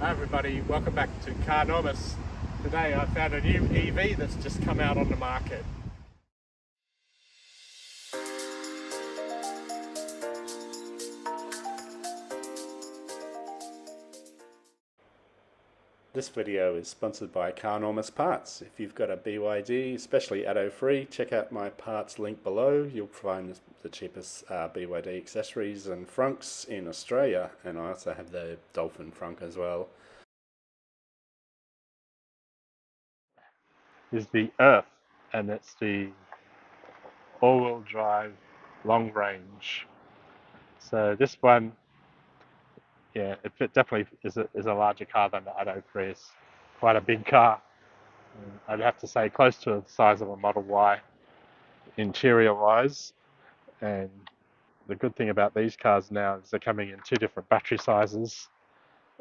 Hi everybody, welcome back to Carnomus. Today I found a new EV that's just come out on the market. This video is sponsored by Carnomus Parts. If you've got a BYD, especially Atto free, check out my parts link below. You'll find the cheapest BYD accessories and frunks in Australia, and I also have the Dolphin frunk as well. Is the Earth, and it's the all-wheel drive long range. So this one, yeah, it definitely is a larger car than the Atto 3. It's quite a big car. I'd have to say close to the size of a Model Y interior-wise. And the good thing about these cars now is they're coming in two different battery sizes,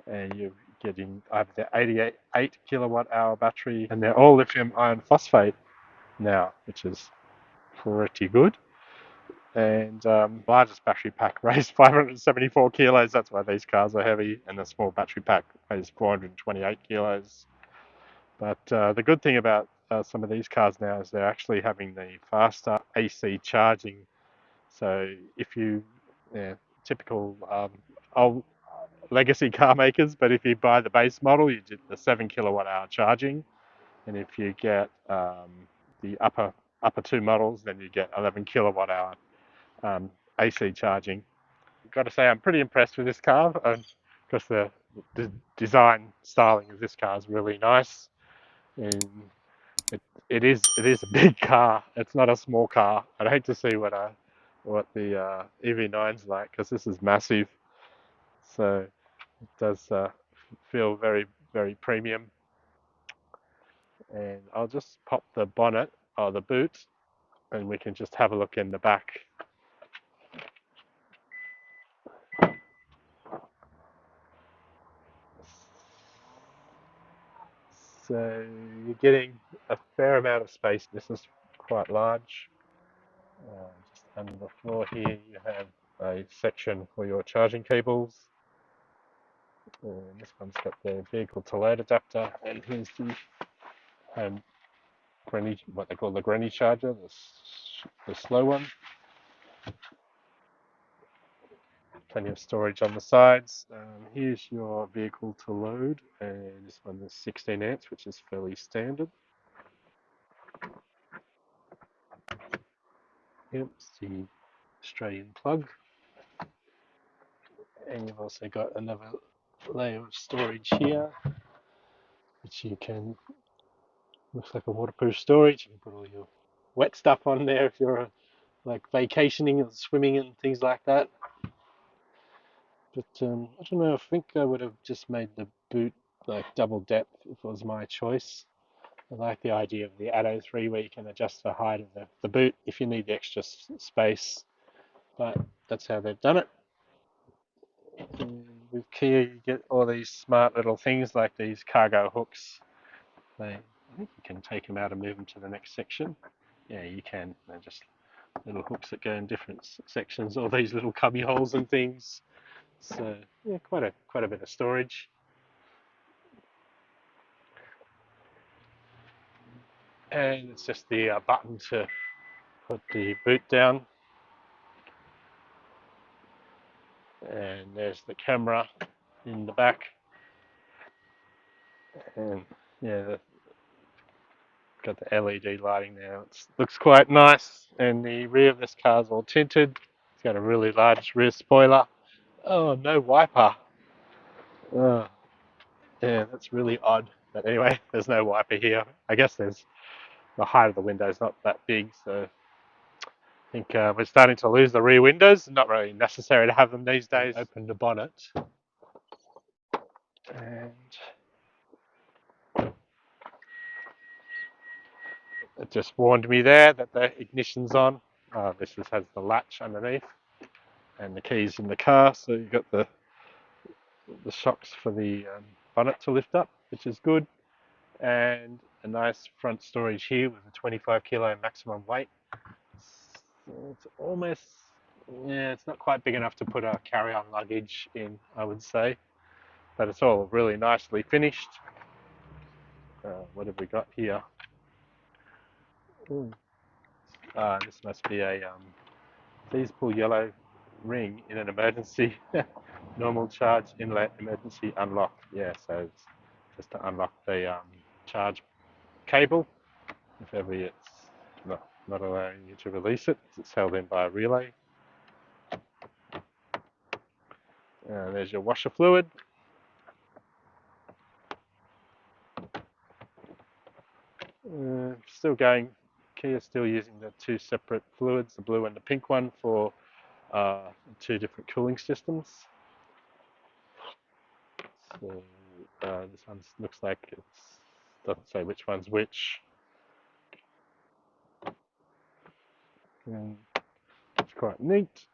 and you're getting either the 88 kilowatt hour battery, and they're all lithium iron phosphate now, which is pretty good. And largest battery pack weighs 574 kilos. That's why these cars are heavy, and the small battery pack weighs 428 kilos. But the good thing about some of these cars now is they're actually having the faster AC charging. So if you, typical old legacy car makers, but if you buy the base model, you get the 7 kilowatt hour charging, and if you get the upper two models, then you get 11 kilowatt hour AC charging. I've got to say, I'm pretty impressed with this car because the design styling of this car is really nice, and it is a big car. It's not a small car. I'd hate to see what the EV9's like, because this is massive. So it does feel very, very premium. And I'll just pop the bonnet or the boot, and we can just have a look in the back. So you're getting a fair amount of space. This is quite large. Just under the floor here, you have a section for your charging cables. And this one's got the vehicle to load adapter, and here's the granny, what they call the granny charger, the slow one. Plenty of storage on the sides. Here's your vehicle to load, and this one is 16 amps, which is fairly standard. Yep, it's the Australian plug. And you've also got another layer of storage here, which you can, looks like a waterproof storage. You can put all your wet stuff on there if you're like vacationing or swimming and things like that. But I don't know, I think I would have just made the boot like double depth if it was my choice. I like the idea of the Atto 3 where you can adjust the height of the boot if you need the extra space, but that's how they've done it. And with Kia, you get all these smart little things like these cargo hooks. I think you can take them out and move them to the next section. Yeah, you can. They're just little hooks that go in different sections, all these little cubby holes and things. So yeah, quite a bit of storage. And it's just the button to put the boot down. And there's the camera in the back. And yeah, got the LED lighting now. It looks quite nice. And the rear of this car is all tinted. It's got a really large rear spoiler. Oh, no wiper. Oh, yeah, that's really odd. But anyway, there's no wiper here. I guess there's the height of the window is not that big, so I think we're starting to lose the rear windows. Not really necessary to have them these days. Open the bonnet, and it just warned me there that the ignition's on. This has the latch underneath, and the keys in the car. So you've got the shocks for the bonnet to lift up, which is good, and a nice front storage here with a 25 kilo maximum weight. So it's almost, yeah, it's not quite big enough to put a carry-on luggage in, I would say. but it's all really nicely finished. What have we got here? This must be a please pull yellow ring in an emergency. Normal charge inlet, emergency unlock. Yeah, so it's just to unlock the charge cable if ever it's not allowing you to release it. It's held in by a relay. There's your washer fluid. Still going. Kia's still using the two separate fluids, the blue and the pink one, for two different cooling systems. So this one looks like it doesn't say which one's which. And it's quite neat.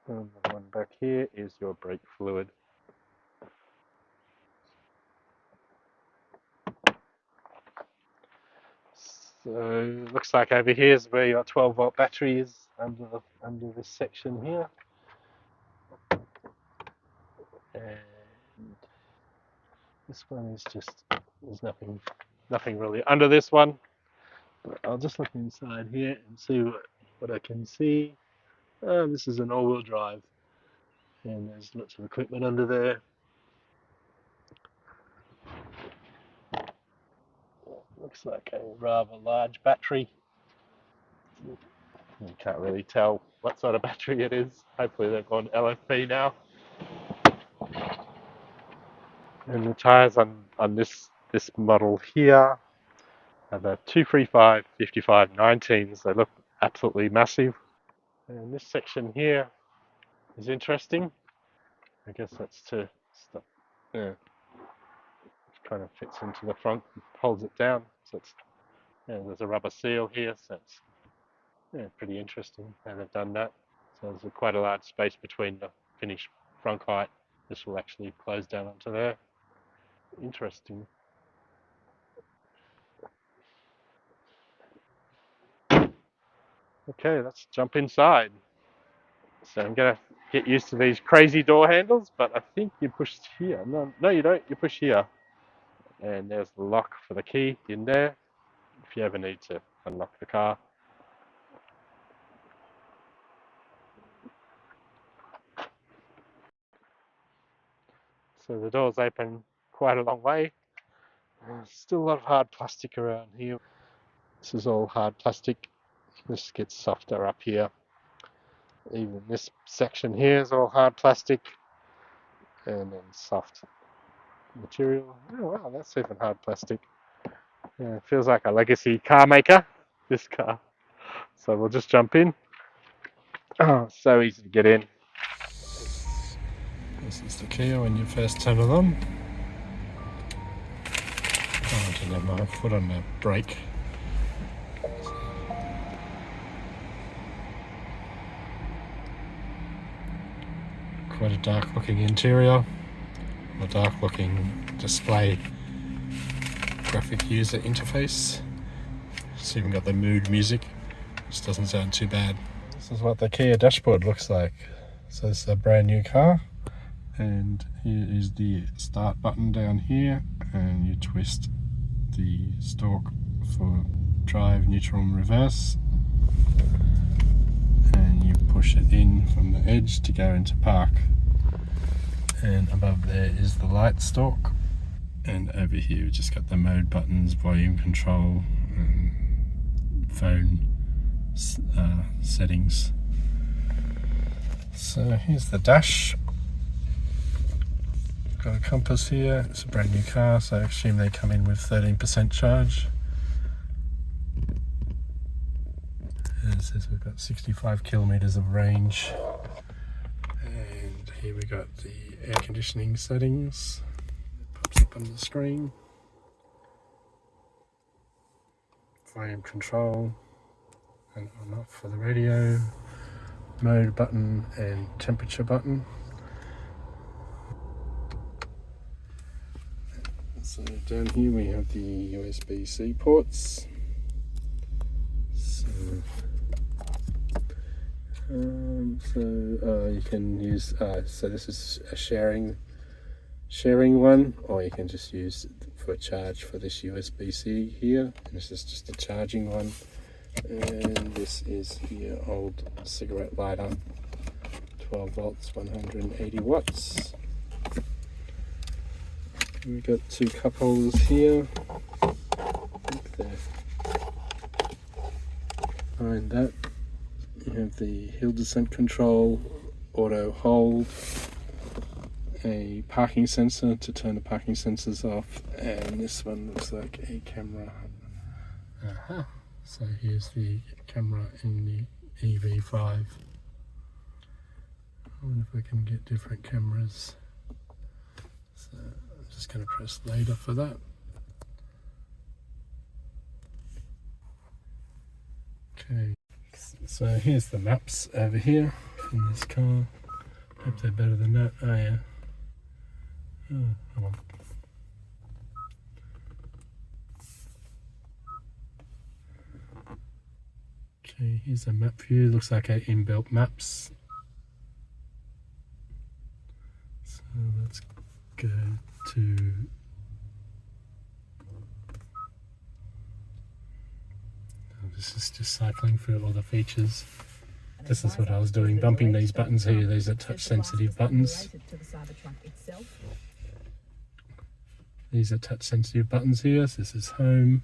And the one back here is your brake fluid. So looks like over here is where your 12-volt battery is under this section here. And this one is just, there's nothing really under this one. But I'll just look inside here and see what I can see. This is an all-wheel drive, and there's lots of equipment under there. Looks like a rather large battery. You can't really tell what sort of battery it is. Hopefully they've gone LFP now. And the tyres on this model here are the 235, 55, 19s. They look absolutely massive. And this section here is interesting. I guess that's to stop. Yeah, it kind of fits into the front, holds it down. So it's, yeah, there's a rubber seal here, so it's pretty interesting how they've done that. So there's quite a large space between the finished front height. This will actually close down onto there. Interesting. Okay, let's jump inside. So I'm gonna get used to these crazy door handles, but I think you push here. No, you don't. You push here, and there's the lock for the key in there. If you ever need to unlock the car. So the doors open quite a long way. There's still a lot of hard plastic around here. This is all hard plastic. This gets softer up here. Even this section here is all hard plastic, and then soft material. Oh wow, that's even hard plastic. Yeah, it feels like a legacy car maker, this car. So we'll just jump in. Oh, so easy to get in. This is the Kia when you first turn it on. I didn't have my foot on the brake. Quite a dark looking interior, a dark looking display graphic user interface. It's even got the mood music, which doesn't sound too bad. This is what the Kia dashboard looks like. So this is a brand new car, and here is the start button down here, and you twist the stalk for drive, neutral and reverse, and you push it in from the edge to go into park. And above there is the light stalk, and over here we've just got the mode buttons, volume control, and phone settings. So here's the dash. Got a compass here. It's a brand new car, so I assume they come in with 13% charge. And it says we've got 65 kilometers of range. And here we got the air conditioning settings. It pops up on the screen. Volume control and on off for the radio. Mode button and temperature button. So down here we have the USB-C ports. So you can use. So this is a sharing sharing one, or you can just use it for a charge for this USB-C here. And this is just a charging one. And this is your old cigarette lighter, 12 volts, 180 watts. We've got two cup holders here. Look there. Behind that, you have the hill descent control, auto hold, a parking sensor to turn the parking sensors off, and this one looks like a camera. So here's the camera in the EV5. I wonder if we can get different cameras. So I'm just going to press later for that. Okay, so here's the maps over here in this car. Hope they're better than that. Oh yeah. Oh, come on. Okay, here's a map view. Looks like a inbuilt maps. So let's go to this is just cycling through all the features. This is what I was doing, bumping these buttons here. These are touch sensitive buttons. These are touch sensitive buttons here. So this is home,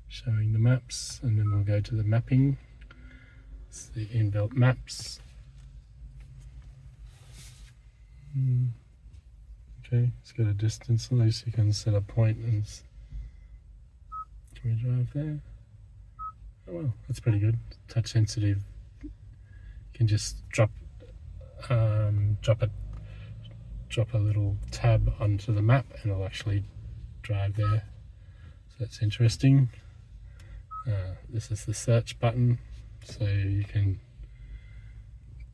showing the maps, and then we'll go to the mapping. It's the inbuilt maps. Okay, it's got a distance, at least you can set a point and can we drive there? Oh well, that's pretty good. Touch sensitive. You can just drop a little tab onto the map and it'll actually drive there. So that's interesting. This is the search button, so you can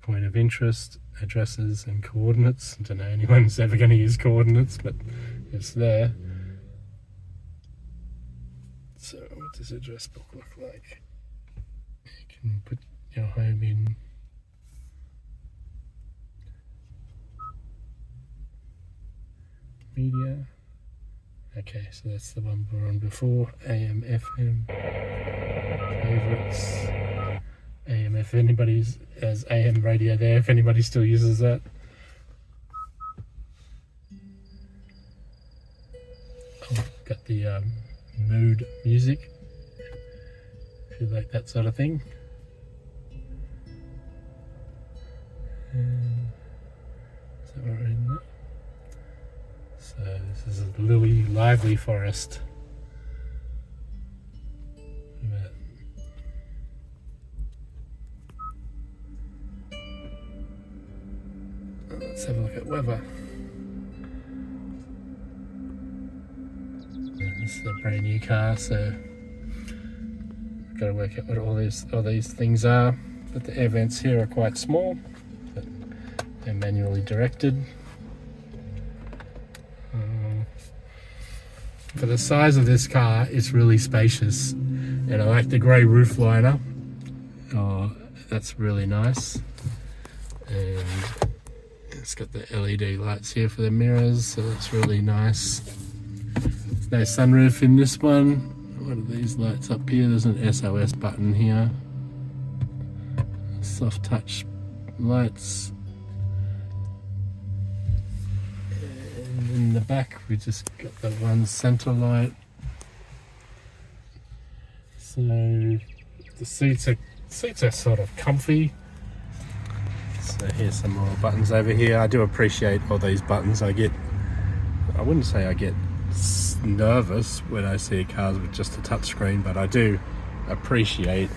point of interest, addresses and coordinates. I don't know anyone's ever going to use coordinates, but it's there. So what does address book look like? You can put your home in. Media. Okay, so that's the one we were on before. AM, FM, favorites. AM, if anybody's has AM radio there, if anybody still uses that. Oh, got the mood music, if you like that sort of thing. Is that what we're in there? So this is a lily lively forest. Let's have a look at weather. This is a brand new car, so got to work out what all these things are. But the air vents here are quite small, but they're manually directed. For the size of this car, it's really spacious, and I like the grey roof liner. Oh, that's really nice. And it's got the LED lights here for the mirrors, so that's really nice. There's no sunroof in this one. What are these lights up here? There's an SOS button here. Soft touch lights. And in the back we just got the one center light. So the seats are sort of comfy. So here's some more buttons over here. I do appreciate all these buttons. I wouldn't say I get nervous when I see cars with just a touch screen, but I do appreciate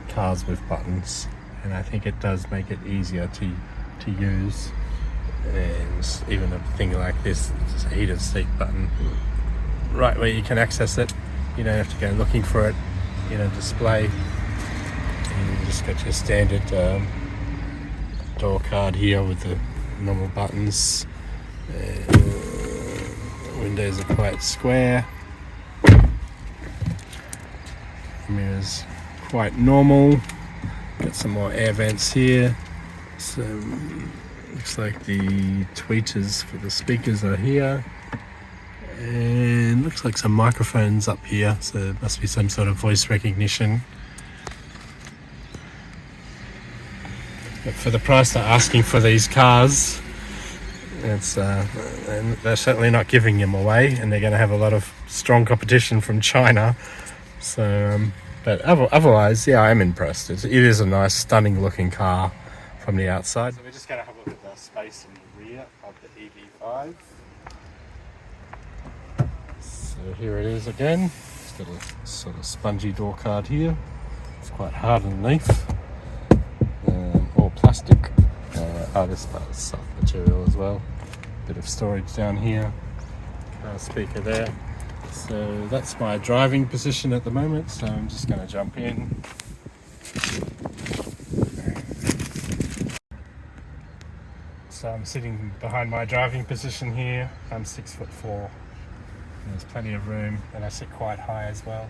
cars with buttons, and I think it does make it easier to use. And even a thing like this, it's a heated seat button, right where you can access it. You don't have to go looking for it in a display. And you just got your standard door card here with the normal buttons. The windows are quite square. Mirrors quite normal. Got some more air vents here. Some Looks like the tweeters for the speakers are here. And looks like some microphones up here, so it must be some sort of voice recognition. But for the price they're asking for these cars, it's and they're certainly not giving them away, and they're going to have a lot of strong competition from China. So, but otherwise, yeah, I am impressed. It is a nice, stunning looking car from the outside. So we're just going to have a look at the space in the rear of the EV5. So here it is again. It's got a sort of spongy door card here. It's quite hard underneath. All plastic. This part is soft material as well. Bit of storage down here. Car speaker there. So that's my driving position at the moment. So I'm just going to jump in. So I'm sitting behind my driving position here. I'm 6'4". There's plenty of room, and I sit quite high as well.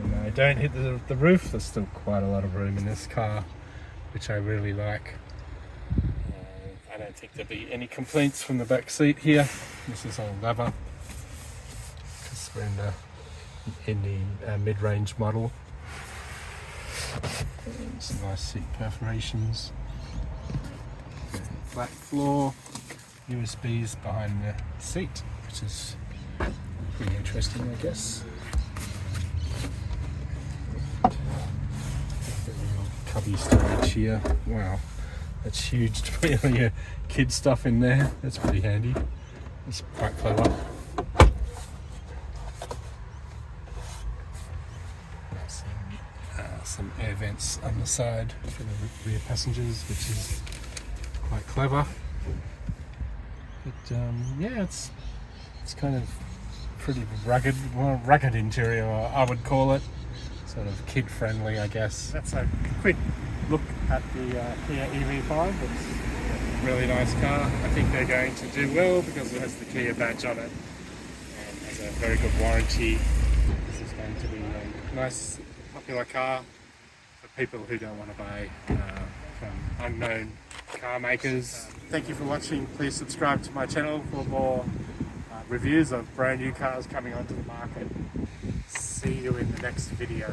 And I don't hit the roof. There's still quite a lot of room in this car, which I really like. I don't think there'll be any complaints from the back seat here. This is all leather, because we're in the mid-range model. Some nice seat perforations. Flat floor, USBs behind the seat, which is pretty interesting, I guess. Cubby storage here. Wow, that's huge to put all your kid stuff in there. That's pretty handy. It's quite clever. Some air vents on the side for the rear passengers, which is quite clever. But yeah, it's kind of pretty rugged, well, rugged interior, I would call it. Sort of kid friendly, I guess. That's a quick look at the Kia EV5. It's a really nice car. I think they're going to do well because it has the Kia badge on it and has a very good warranty. This is going to be a nice, popular car for people who don't want to buy from unknown car makers. Thank you for watching. Please subscribe to my channel for more reviews of brand new cars coming onto the market. See you in the next video.